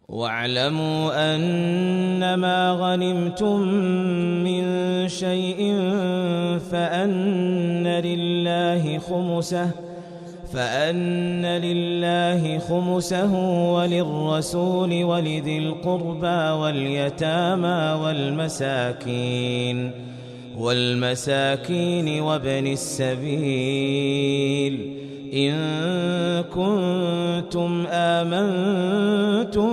واعلموا أنما غنمتم من شيء فأن لله خمسه وللرسول ولذي القربى واليتامى والمساكين وابن السبيل إن كنتم آمنتم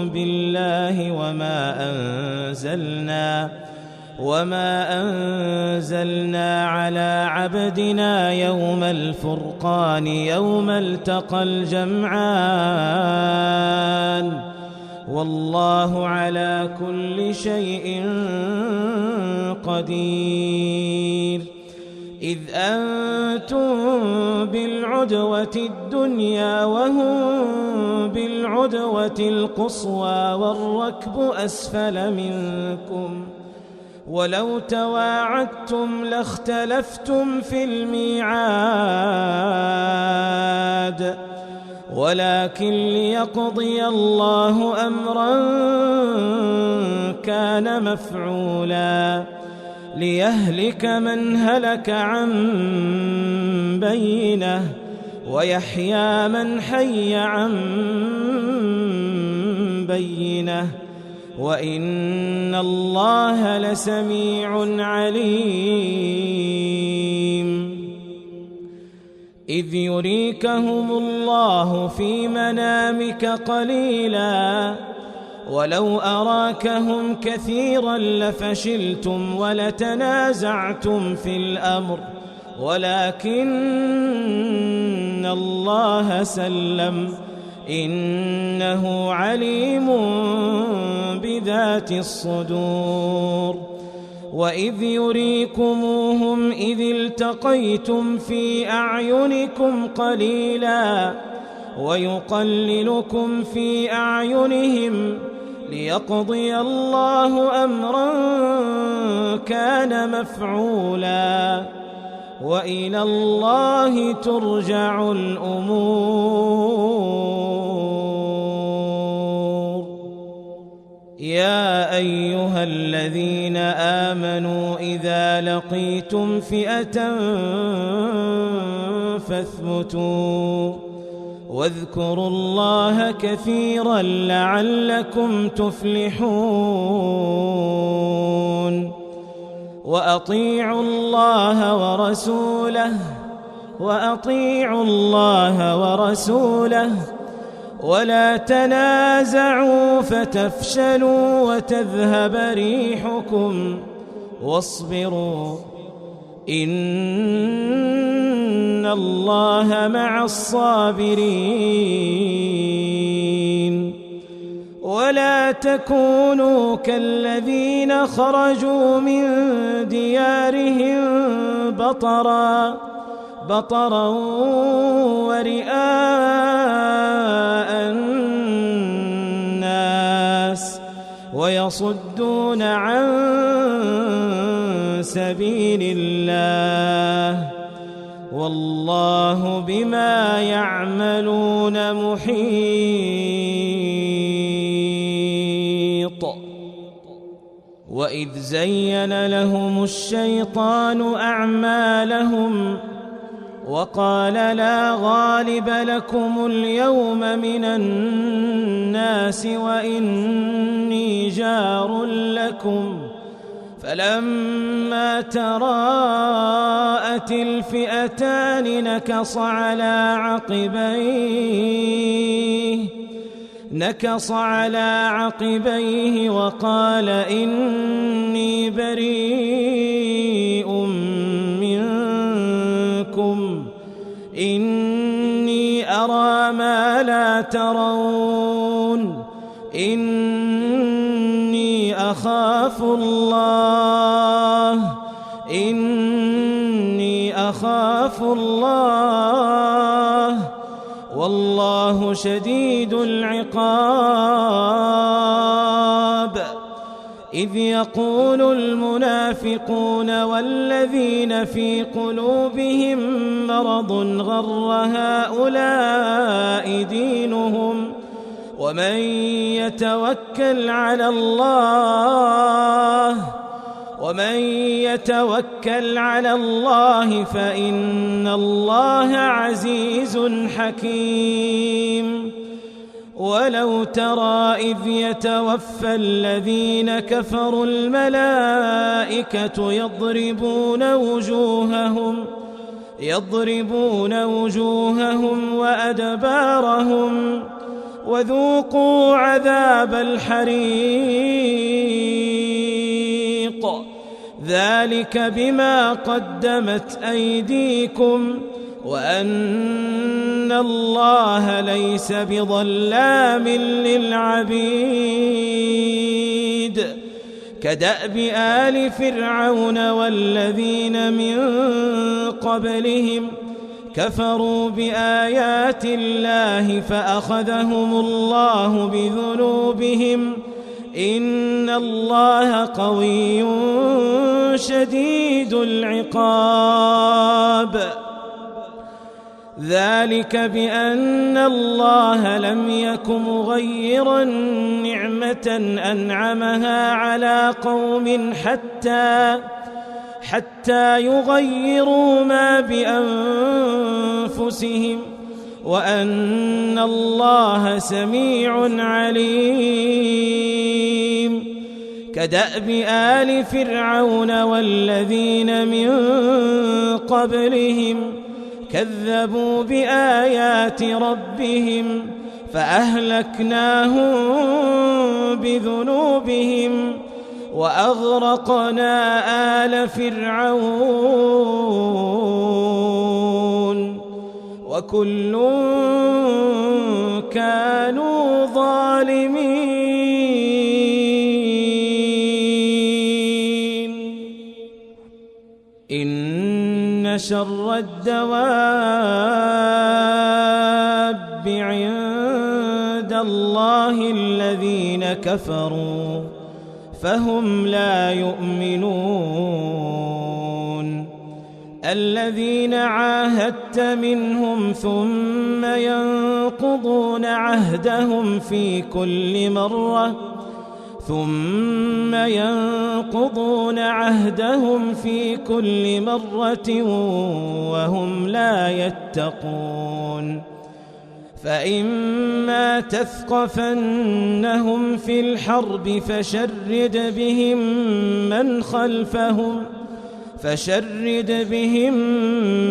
بالله وما أنزلنا على عبدنا يوم الفرقان يوم التقى الجمعان والله على كل شيء قدير إذ أنتم بالعدوة الدنيا وهم بالعدوة القصوى والركب أسفل منكم ولو تواعدتم لاختلفتم في الميعاد ولكن ليقضي الله أمرا كان مفعولا ليهلك من هلك عن بينه ويحيى من حي عن بينه وإن الله لسميع عليم إذ يريكهم الله في منامك قليلا ولو أراكهم كثيرا لفشلتم ولتنازعتم في الأمر ولكن الله سلم إنه عليم بذات الصدور وإذ يريكموهم إذ التقيتم في أعينكم قليلا ويقللكم في أعينهم ليقضي الله أمرا كان مفعولا وإلى الله ترجع الأمور يا أيها الذين آمنوا إذا لقيتم فئة فاثبتوا واذكروا الله كثيرا لعلكم تفلحون وأطيعوا الله ورسوله ولا تنازعوا فتفشلوا وتذهب ريحكم واصبروا إن الله مع الصابرين ولا تكونوا كالذين خرجوا من ديارهم بطرا ورئاء الناس ويصدون عن سبيل الله والله بما يعملون محيط وإذ زين لهم الشيطان أعمالهم وقال لا غالب لكم اليوم من الناس وإني جار لكم فلما تراءت الفئتان نكص على عقبيه وقال إني بريء منكم إني أرى ما لا ترون إني أخاف الله والله شديد العقاب إذ يقول المنافقون والذين في قلوبهم مرض غر هؤلاء دينهم ومن يتوكل على الله فإن الله عزيز حكيم. ولو ترى إذ يتوفى الذين كفروا الملائكة يضربون وجوههم وأدبارهم وذوقوا عذاب الحريق ذلك بما قدمت أيديكم وأن الله ليس بظلام للعبيد. كدأب آل فرعون والذين من قبلهم كفروا بآيات الله فأخذهم الله بذنوبهم إن الله قوي شديد العقاب. ذلك بأن الله لم يك مغيرا نعمة أنعمها على قوم حتى يغيروا ما بأنفسهم وأن الله سميع عليم. كدأب آل فرعون والذين من قبلهم كذبوا بآيات ربهم فأهلكناهم بذنوبهم وأغرقنا آل فرعون وكل كانوا ظالمين. إن شر الدواب عند الله الذين كفروا فهم لا يؤمنون. الذين عاهدت منهم ثم ينقضون عهدهم في كل مرة وهم لا يتقون. فإما تثقفنهم في الحرب فشرد بهم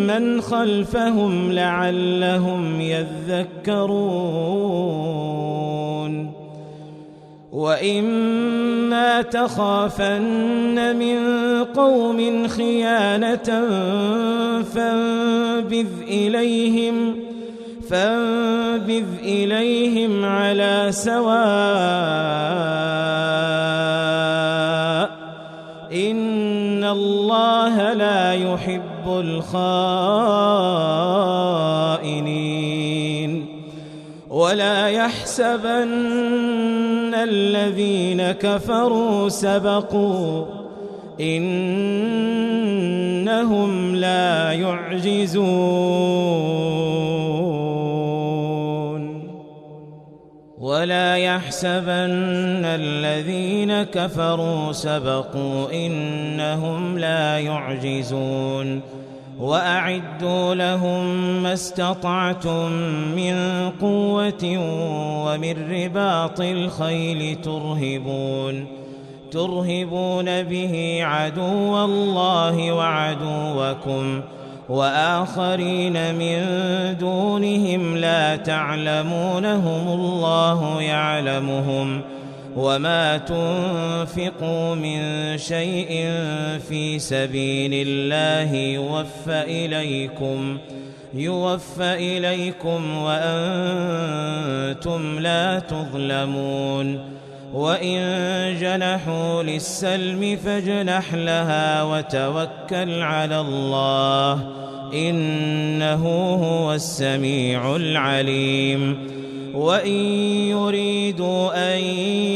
من خلفهم لعلهم يذكرون. وإما تخافن من قوم خيانة فانبذ إليهم على سواء إن الله لا يحب الخائنين. ولا يحسبن الذين كفروا سبقوا إنهم لا يعجزون. ولا يحسبن الذين كفروا سبقوا إنهم لا يعجزون. وأعدوا لهم ما استطعتم من قوة ومن رباط الخيل ترهبون به عدو الله وعدوكم وآخرين من دونهم لا تعلمونهم الله يعلمهم. وما تنفقوا من شيء في سبيل الله يوفى إليكم وأنتم لا تظلمون. وإن جنحوا للسلم فاجنح لها وتوكل على الله إنه هو السميع العليم. وإن يريدوا أن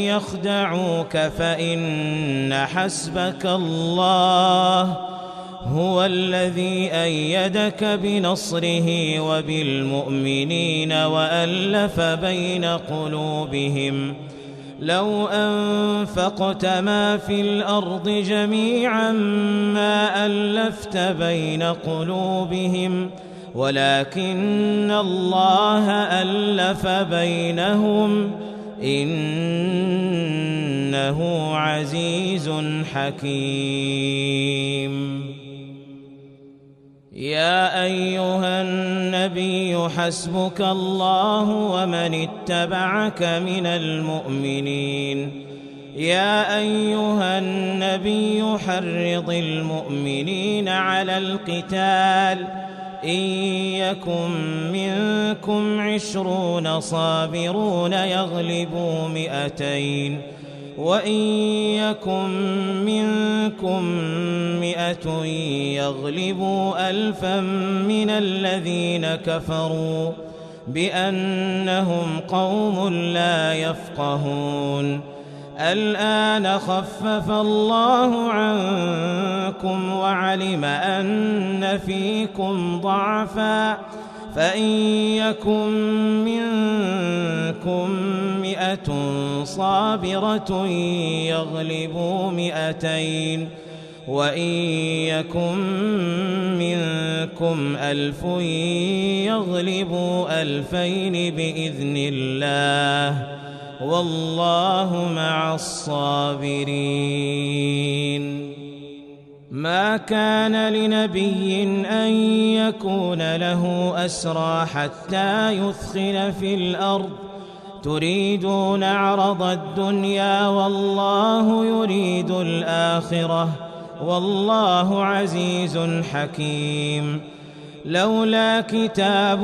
يخدعوك فإن حسبك الله هو الذي أيدك بنصره وبالمؤمنين وألف بين قلوبهم لو أنفقت ما في الأرض جميعا ما ألفت بين قلوبهم ولكن الله ألف بينهم إنه عزيز حكيم. يا أيها النبي حسبك الله ومن اتبعك من المؤمنين. يا أيها النبي حرض المؤمنين على القتال إن يكن منكم 20 صابرون يغلبوا 200 وإن يكن منكم 100 يغلبوا 1000 من الذين كفروا بأنهم قوم لا يفقهون. الآن خفف الله عنكم وعلم أن فيكم ضعفا فإن يكن منكم 100 صابرة يغلبوا 200 وإن يكن منكم 1000 يغلبوا 2000 بإذن الله والله مع الصابرين. ما كان لنبي أن يكون له أسرى حتى يثخن في الأرض تريدون عرض الدنيا والله يريد الآخرة والله عزيز حكيم. لولا كتاب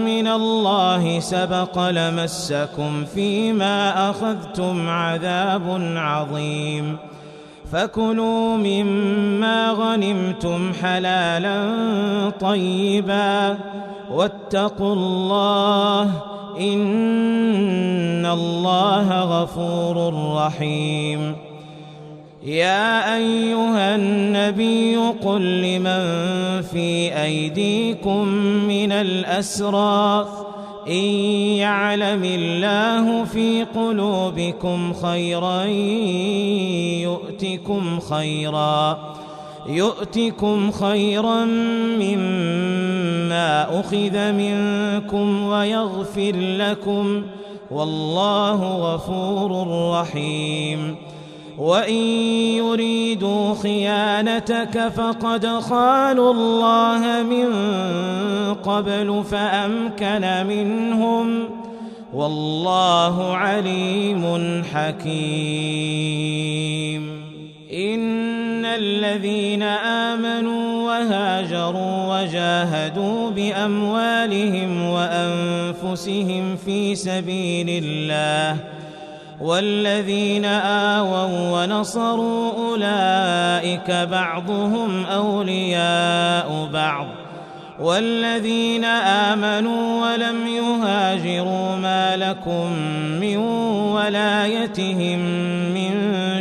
من الله سبق لمسكم فيما أخذتم عذاب عظيم. فكلوا مما غنمتم حلالا طيبا واتقوا الله إن الله غفور رحيم. يا أيها النبي قل لمن في أيديكم من الأسرى إن يعلم الله في قلوبكم خيرا يؤتكم خيرا مما أخذ منكم ويغفر لكم والله غفور رحيم. وإن يريدوا خيانتك فقد خانوا الله من قبل فأمكن منهم والله عليم حكيم. إن الذين آمنوا وهاجروا وجاهدوا بأموالهم وأنفسهم في سبيل الله والذين آووا ونصروا أولئك بعضهم أولياء بعض والذين آمنوا ولم يهاجروا ما لكم من ولايتهم من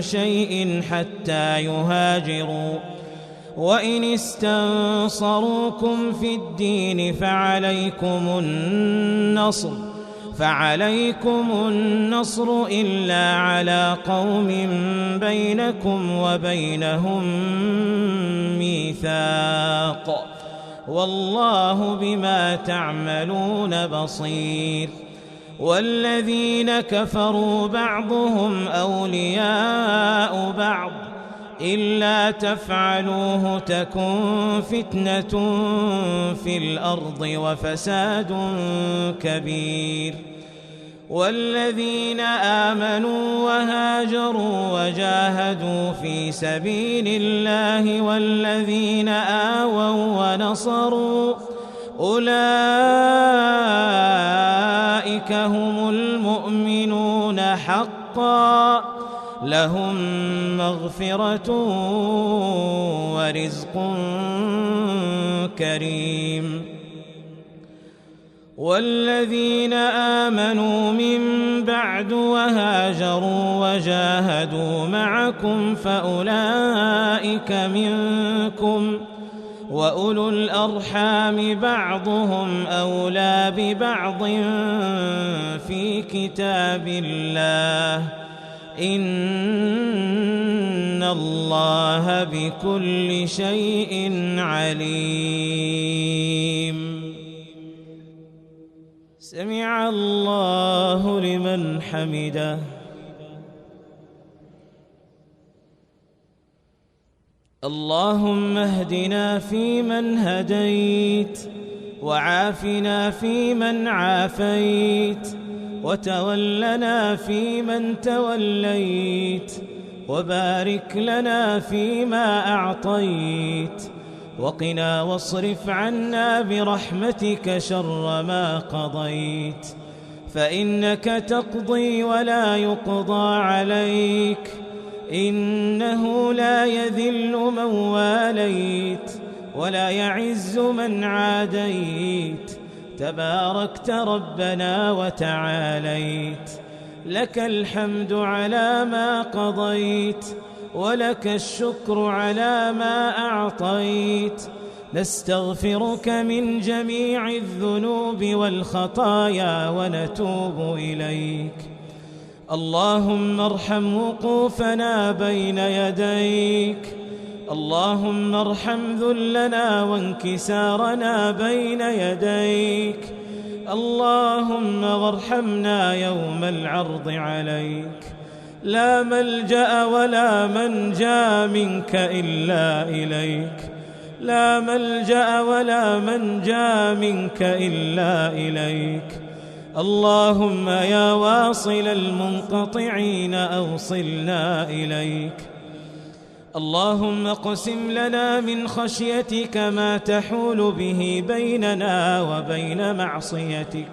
شيء حتى يهاجروا وإن استنصروكم في الدين فعليكم النصر إلا على قوم بينكم وبينهم ميثاق والله بما تعملون بصير. والذين كفروا بعضهم أولياء بعض إلا تفعلوه تكن فتنة في الأرض وفساد كبير. والذين آمنوا وهاجروا وجاهدوا في سبيل الله والذين آووا ونصروا أولئك هم المؤمنون حقا لهم مغفرة ورزق كريم. والذين آمنوا من بعد وهاجروا وجاهدوا معكم فأولئك منكم وأولو الأرحام بعضهم أولى ببعض في كتاب الله إن الله بكل شيء عليم. سمع الله لمن حمده. اللهم اهدنا فيمن هديت، وعافنا فيمن عافيت، وتولنا فيمن توليت، وبارك لنا فيما أعطيت، وقنا واصرف عنا برحمتك شر ما قضيت، فإنك تقضي ولا يقضى عليك، إنه لا يذل من واليت ولا يعز من عاديت، تباركت ربنا وتعاليت، لك الحمد على ما قضيت، ولك الشكر على ما أعطيت، نستغفرك من جميع الذنوب والخطايا ونتوب إليك. اللهم ارحم وقوفنا بين يديك، اللهم ارحم ذلنا وانكسارنا بين يديك، اللهم وارحمنا يوم العرض عليك، لا ملجأ ولا منجا منك إلا إليك، لا ملجأ ولا منجا منك إلا إليك. اللهم يا واصل المنقطعين أوصلنا إليك. اللهم اقسم لنا من خشيتك ما تحول به بيننا وبين معصيتك،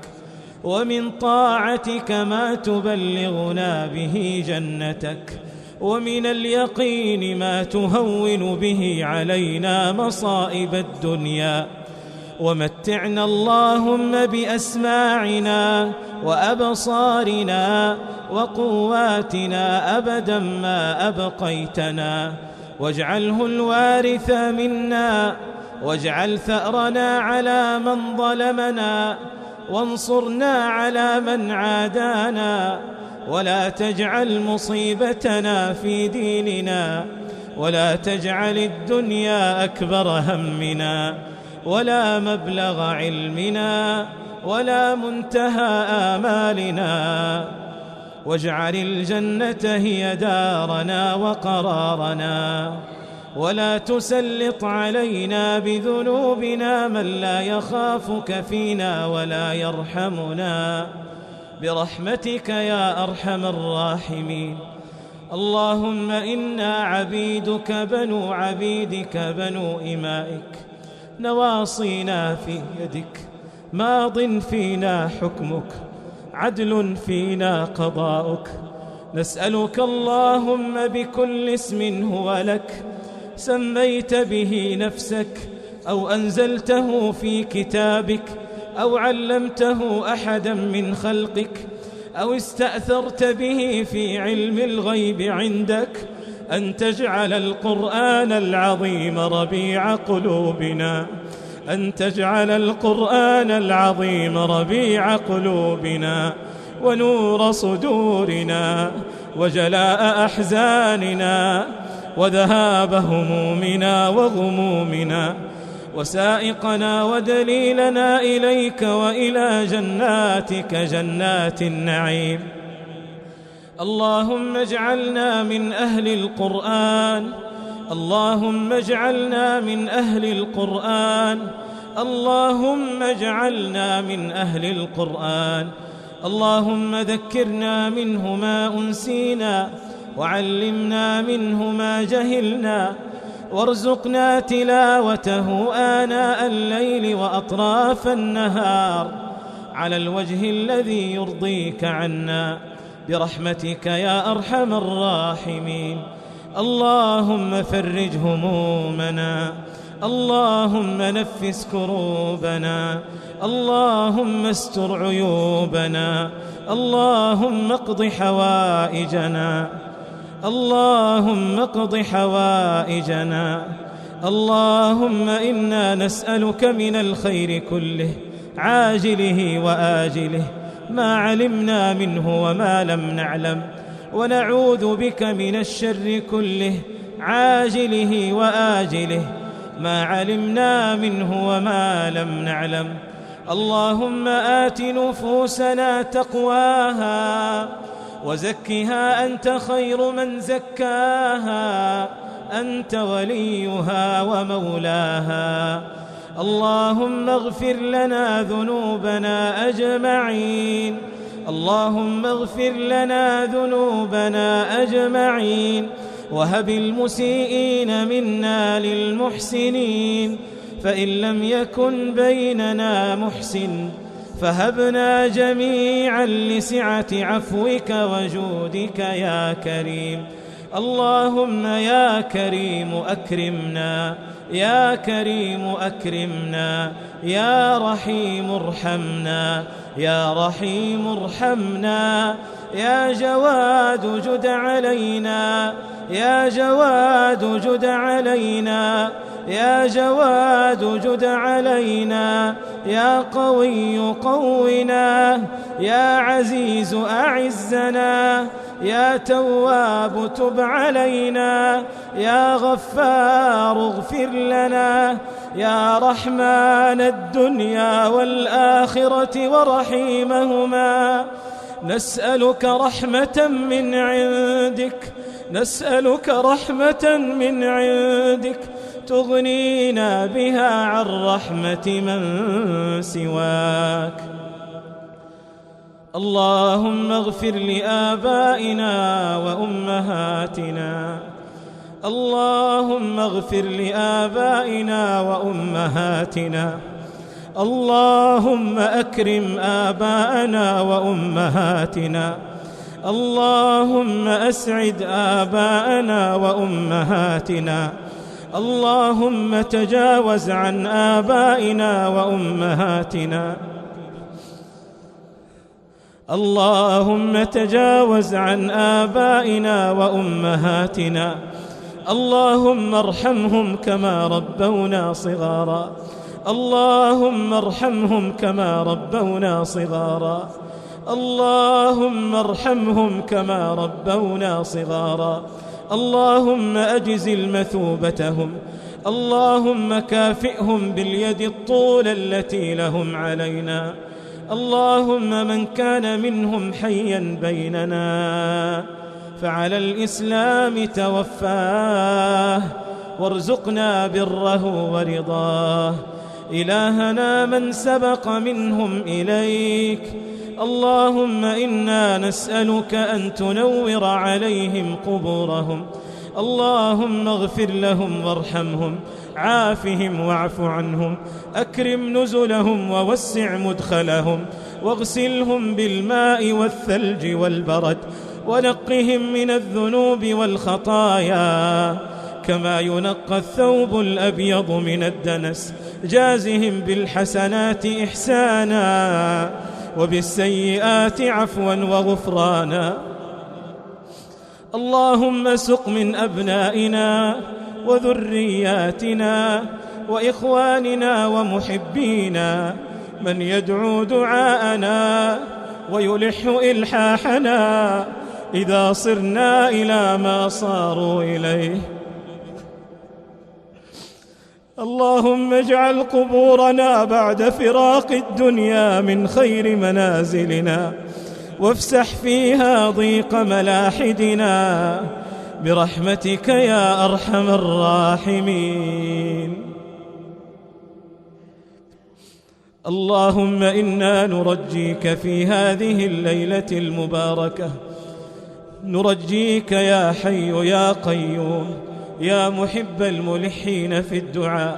ومن طاعتك ما تبلغنا به جنتك، ومن اليقين ما تهون به علينا مصائب الدنيا، ومتعنا اللهم بأسماعنا وأبصارنا وقواتنا أبدا ما أبقيتنا، واجعله الوارث منا، واجعل ثأرنا على من ظلمنا، وانصرنا على من عادانا، ولا تجعل مصيبتنا في ديننا، ولا تجعل الدنيا أكبر همنا، ولا مبلغ علمنا، ولا منتهى آمالنا، واجعل الجنة هي دارنا وقرارنا، ولا تسلط علينا بذنوبنا من لا يخافك فينا ولا يرحمنا، برحمتك يا أرحم الراحمين. اللهم إنا عبيدك بنو عبيدك بنو إمائك، نواصينا في يدك، ماض فينا حكمك، عدل فينا قضاؤك، نسألك اللهم بكل اسم هو لك سميت به نفسك، أو أنزلته في كتابك، أو علمته أحدا من خلقك، أو استأثرت به في علم الغيب عندك، أن تجعل القرآن العظيم ربيع قلوبنا، أن تجعل القرآن العظيم ربيع قلوبنا، ونور صدورنا، وجلاء أحزاننا، وذهاب همومنا وغمومنا، وسائقنا ودليلنا إليك وإلى جناتك جنات النعيم. اللهم اجعلنا من أهل القرآن، اللهم اجعلنا من أهل القرآن، اللهم اجعلنا من أهل القرآن. اللهم ذكرنا منه ما أنسينا، وعلمنا منه ما جهلنا، وارزقنا تلاوته آناء الليل وأطراف النهار على الوجه الذي يرضيك عنا، برحمتك يا أرحم الراحمين. اللهم فرج همومنا، اللهم نفس كروبنا، اللهم استر عيوبنا، اللهم اقض حوائجنا، اللهم اقض حوائجنا. اللهم إنا نسألك من الخير كله عاجله وآجله ما علمنا منه وما لم نعلم، ونعوذ بك من الشر كله عاجله وآجله ما علمنا منه وما لم نعلم. اللهم آت نفوسنا تقواها وزكها أنت خير من زكاها، أنت وليها ومولاها. اللهم اغفر لنا ذنوبنا أجمعين، اللهم اغفر لنا ذنوبنا أجمعين، وهب المسيئين منا للمحسنين، فإن لم يكن بيننا محسن فهبنا جميعا لسعة عفوك وجودك يا كريم. اللهم يا كريم أكرمنا، يا كريم أكرمنا، يا رحيم ارحمنا، يا رحيم ارحمنا، يا جواد جد علينا، يا جواد جد علينا، يا جواد جد علينا، يا قوي قونا، يا عزيز أعزنا، يا تواب تب علينا، يا غفار اغفر لنا، يا رحمن الدنيا والآخرة ورحيمهما. نسألك رحمة من عندك، نسألك رحمة من عندك تغنينا بها عن رحمة من سواك. اللهم اغفر لآبائنا وأمهاتنا، اللهم اغفر لآبائنا وأمهاتنا، اللهم أكرم آباءنا وأمهاتنا، اللهم أسعد آباءنا وأمهاتنا، اللهم تجاوز عن آبائنا وأمهاتنا، اللهم تجاوز عن آبائنا وأمهاتنا، اللهم ارحمهم كما ربونا صغارا، اللهم ارحمهم كما ربونا صغارا، اللهم ارحمهم كما ربونا صغارا. اللهم أجزل مثوبتهم، اللهم كافئهم باليد الطول التي لهم علينا. اللهم من كان منهم حيا بيننا فعلى الإسلام توفاه وارزقنا بره ورضاه. إلهنا من سبق منهم إليك، اللهم إنا نسألك أن تنور عليهم قبورهم، اللهم اغفر لهم وارحمهم، عافهم واعف عنهم، أكرم نزلهم ووسع مدخلهم، واغسلهم بالماء والثلج والبرد، ونقهم من الذنوب والخطايا كما ينقى الثوب الأبيض من الدنس. جازهم بالحسنات إحسانا وبالسيئات عفوا وغفرانا. اللهم سق من أبنائنا وذرياتنا وإخواننا ومحبينا من يدعو دعاءنا ويلح إلحاحنا إذا صرنا إلى ما صاروا إليه. اللهم اجعل قبورنا بعد فراق الدنيا من خير منازلنا، وافسح فيها ضيق ملاحدنا برحمتك يا أرحم الراحمين. اللهم إنا نرجيك في هذه الليلة المباركة، نرجيك يا حي يا قيوم، يا محب الملحين في الدعاء،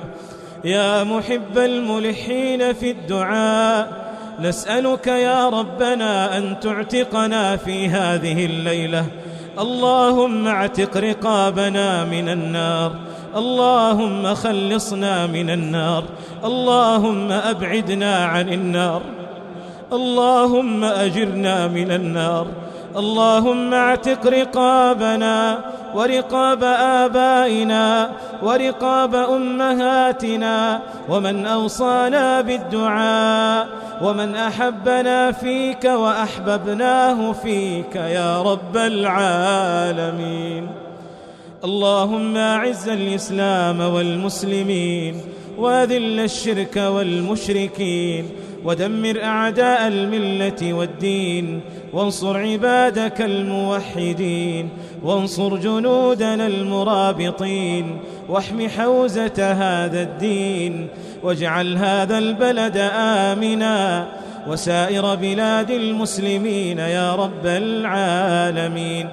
يا محب الملحين في الدعاء. نسألك يا ربنا أن تعتقنا في هذه الليلة. اللهم اعتق رقابنا من النار، اللهم خلصنا من النار، اللهم أبعدنا عن النار، اللهم أجرنا من النار، اللهم اعتق رقابنا ورقاب آبائنا ورقاب أمهاتنا ومن أوصانا بالدعاء ومن أحبنا فيك وأحببناه فيك يا رب العالمين. اللهم أعز الإسلام والمسلمين وأذل الشرك والمشركين ودمر أعداء الملة والدين وانصر عبادك الموحدين وانصر جنودنا المرابطين واحم حوزة هذا الدين واجعل هذا البلد آمنا وسائر بلاد المسلمين يا رب العالمين.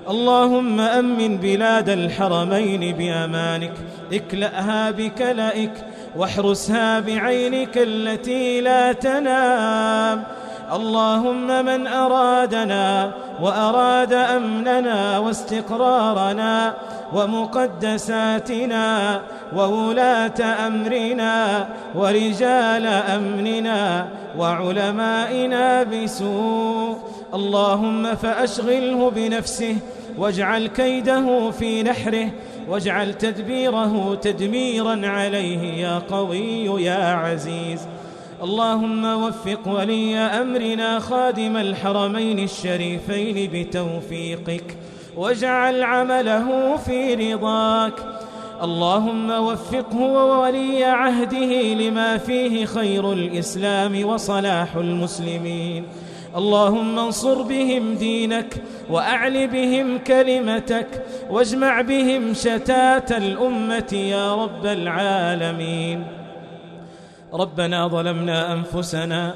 اللهم أمن بلاد الحرمين بأمانك، اكلأها بكلئك واحرسها بعينك التي لا تنام. اللهم من أرادنا وأراد أمننا واستقرارنا ومقدساتنا وولاة أمرنا ورجال أمننا وعلمائنا بسوء، اللهم فأشغله بنفسه واجعل كيده في نحره واجعل تدبيره تدميرا عليه يا قوي يا عزيز. اللهم وفق ولي أمرنا خادم الحرمين الشريفين بتوفيقك واجعل عمله في رضاك. اللهم وفقه وولي عهده لما فيه خير الإسلام وصلاح المسلمين. اللهم انصر بهم دينك وأعل بهم كلمتك واجمع بهم شتات الأمة يا رب العالمين. ربنا ظلمنا أنفسنا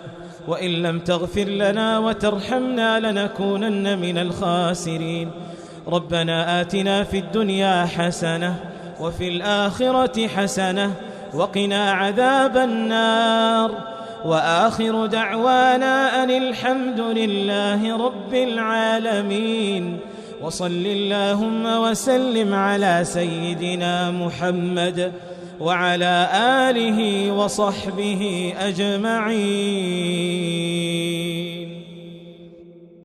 وإن لم تغفر لنا وترحمنا لنكونن من الخاسرين. ربنا آتنا في الدنيا حسنة وفي الآخرة حسنة وقنا عذاب النار. وآخر دعوانا أن الحمد لله رب العالمين. وصل اللهم وسلم على سيدنا محمد وعلى آله وصحبه أجمعين.